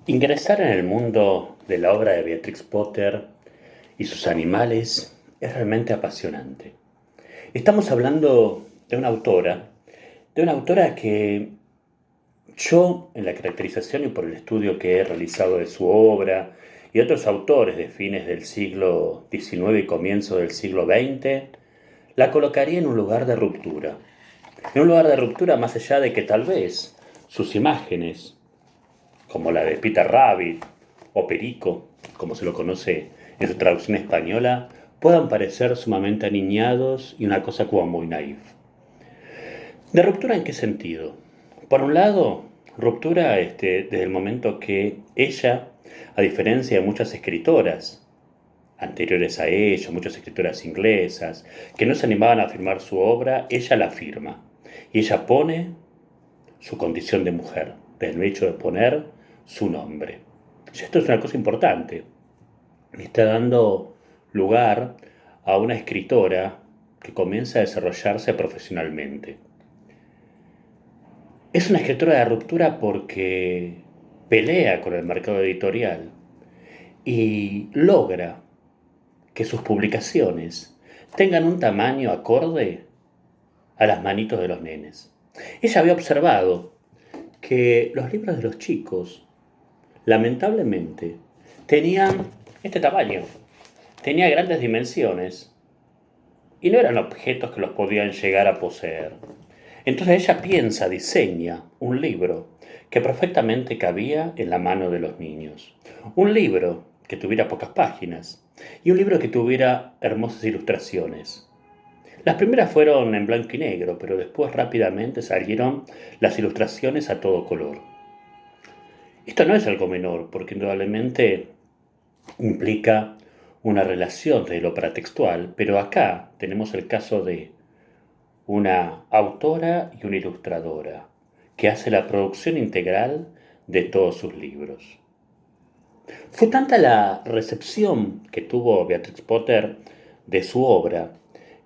Ingresar en el mundo de la obra de Beatrix Potter y sus animales es realmente apasionante. Estamos hablando de una autora que yo, en la caracterización y por el estudio que he realizado de su obra y otros autores de fines del siglo XIX y comienzo del siglo XX, la colocaría en un lugar de ruptura. En un lugar de ruptura más allá de que tal vez sus imágenes como la de Peter Rabbit o Perico, como se lo conoce en su traducción española, puedan parecer sumamente aniñados y una cosa como muy naif. ¿De ruptura en qué sentido? Por un lado, ruptura desde el momento que ella, a diferencia de muchas escritoras anteriores a ella, muchas escritoras inglesas, que no se animaban a firmar su obra, ella la firma. Y ella pone su condición de mujer, del hecho de poner su nombre. Y esto es una cosa importante. Está dando lugar a una escritora que comienza a desarrollarse profesionalmente. Es una escritora de ruptura porque pelea con el mercado editorial y logra que sus publicaciones tengan un tamaño acorde a las manitos de los nenes. Ella había observado que los libros de los chicos, lamentablemente, tenían este tamaño, tenía grandes dimensiones y no eran objetos que los podían llegar a poseer. Entonces ella piensa, diseña un libro que perfectamente cabía en la mano de los niños. Un libro que tuviera pocas páginas y un libro que tuviera hermosas ilustraciones. Las primeras fueron en blanco y negro, pero después rápidamente salieron las ilustraciones a todo color. Esto no es algo menor, porque indudablemente implica una relación de lo paratextual, pero acá tenemos el caso de una autora y una ilustradora que hace la producción integral de todos sus libros. Fue tanta la recepción que tuvo Beatrix Potter de su obra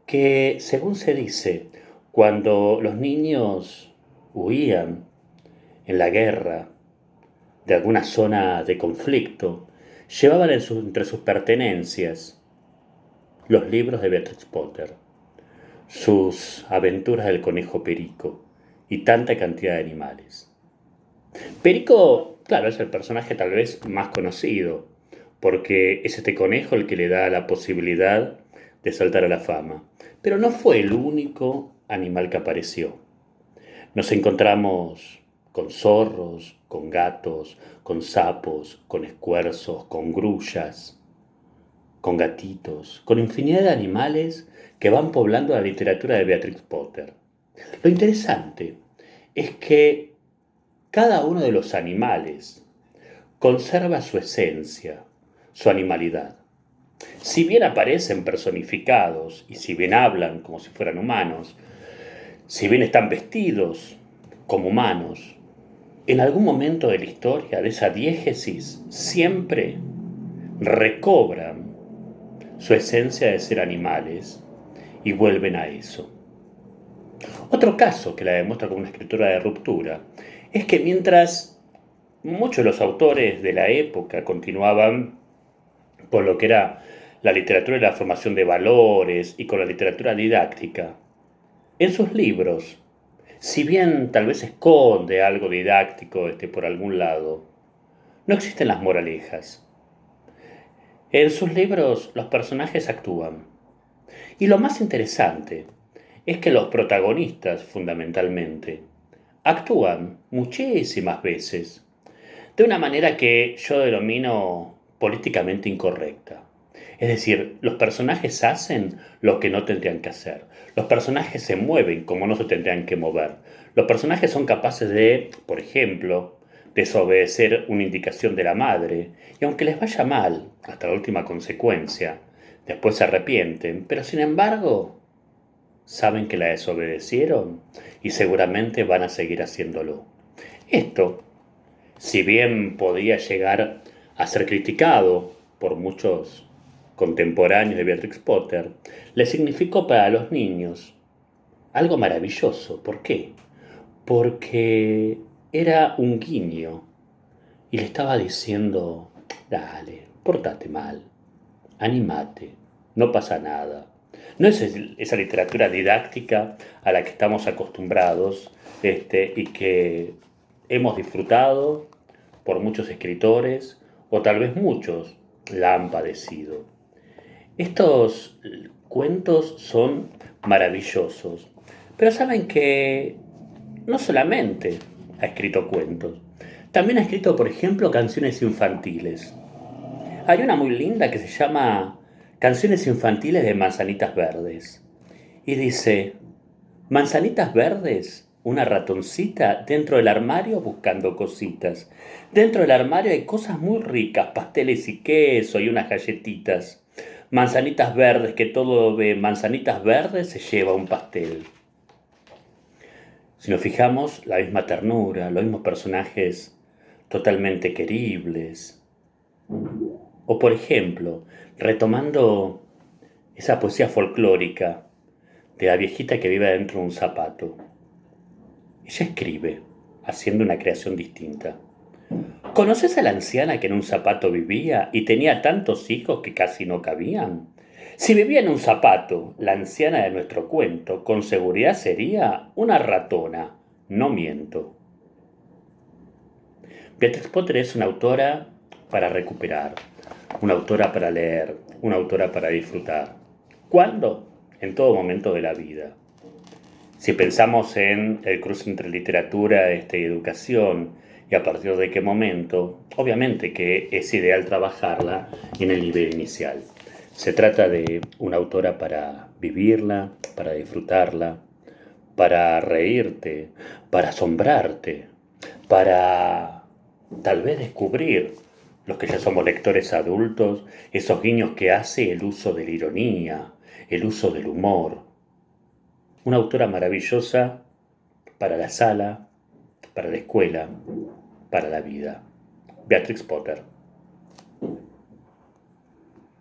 que, según se dice, cuando los niños huían en la guerra de alguna zona de conflicto, llevaban entre sus pertenencias los libros de Beatrix Potter, sus aventuras del conejo Perico y tanta cantidad de animales. Perico, claro, es el personaje tal vez más conocido, porque es este conejo el que le da la posibilidad de saltar a la fama. Pero no fue el único animal que apareció. Nos encontramos con zorros, con gatos, con sapos, con escuerzos, con grullas, con gatitos, con infinidad de animales que van poblando la literatura de Beatrix Potter. Lo interesante es que cada uno de los animales conserva su esencia, su animalidad. Si bien aparecen personificados y si bien hablan como si fueran humanos, si bien están vestidos como humanos, en algún momento de la historia, de esa diégesis, siempre recobran su esencia de ser animales y vuelven a eso. Otro caso que la demuestra como una escritora de ruptura es que mientras muchos de los autores de la época continuaban con lo que era la literatura y la formación de valores y con la literatura didáctica, en sus libros, si bien tal vez esconde algo didáctico por algún lado, no existen las moralejas. En sus libros los personajes actúan. Y lo más interesante es que los protagonistas, fundamentalmente, actúan muchísimas veces de una manera que yo denomino políticamente incorrecta. Es decir, los personajes hacen lo que no tendrían que hacer. Los personajes se mueven como no se tendrían que mover. Los personajes son capaces de, por ejemplo, desobedecer una indicación de la madre, y aunque les vaya mal, hasta la última consecuencia, después se arrepienten, pero sin embargo, saben que la desobedecieron y seguramente van a seguir haciéndolo. Esto, si bien podía llegar a ser criticado por muchos contemporáneos de Beatrix Potter, le significó para los niños algo maravilloso. ¿Por qué? Porque era un guiño y le estaba diciendo, dale, portate mal, animate, no pasa nada. No es esa literatura didáctica a la que estamos acostumbrados y que hemos disfrutado por muchos escritores, o tal vez muchos la han padecido. Estos cuentos son maravillosos, pero saben que no solamente ha escrito cuentos, también ha escrito, por ejemplo, canciones infantiles. Hay una muy linda que se llama Canciones infantiles de Manzanitas Verdes. Y dice, Manzanitas Verdes, una ratoncita dentro del armario buscando cositas. Dentro del armario hay cosas muy ricas, pasteles y queso y unas galletitas. Manzanitas Verdes que todo lo ve, Manzanitas Verdes se lleva un pastel. Si nos fijamos, la misma ternura, los mismos personajes totalmente queribles. O por ejemplo, retomando esa poesía folclórica de la viejita que vive dentro de un zapato. Ella escribe, haciendo una creación distinta. ¿Conoces a la anciana que en un zapato vivía y tenía tantos hijos que casi no cabían? Si vivía en un zapato, la anciana de nuestro cuento, con seguridad sería una ratona. No miento. Beatrix Potter es una autora para recuperar, una autora para leer, una autora para disfrutar. ¿Cuándo? En todo momento de la vida. Si pensamos en el cruce entre literatura y educación, y a partir de qué momento, obviamente que es ideal trabajarla en el nivel inicial. Se trata de una autora para vivirla, para disfrutarla, para reírte, para asombrarte, para tal vez descubrir, los que ya somos lectores adultos, esos guiños que hace el uso de la ironía, el uso del humor. Una autora maravillosa para la sala, para la escuela, para la vida. Beatrix Potter.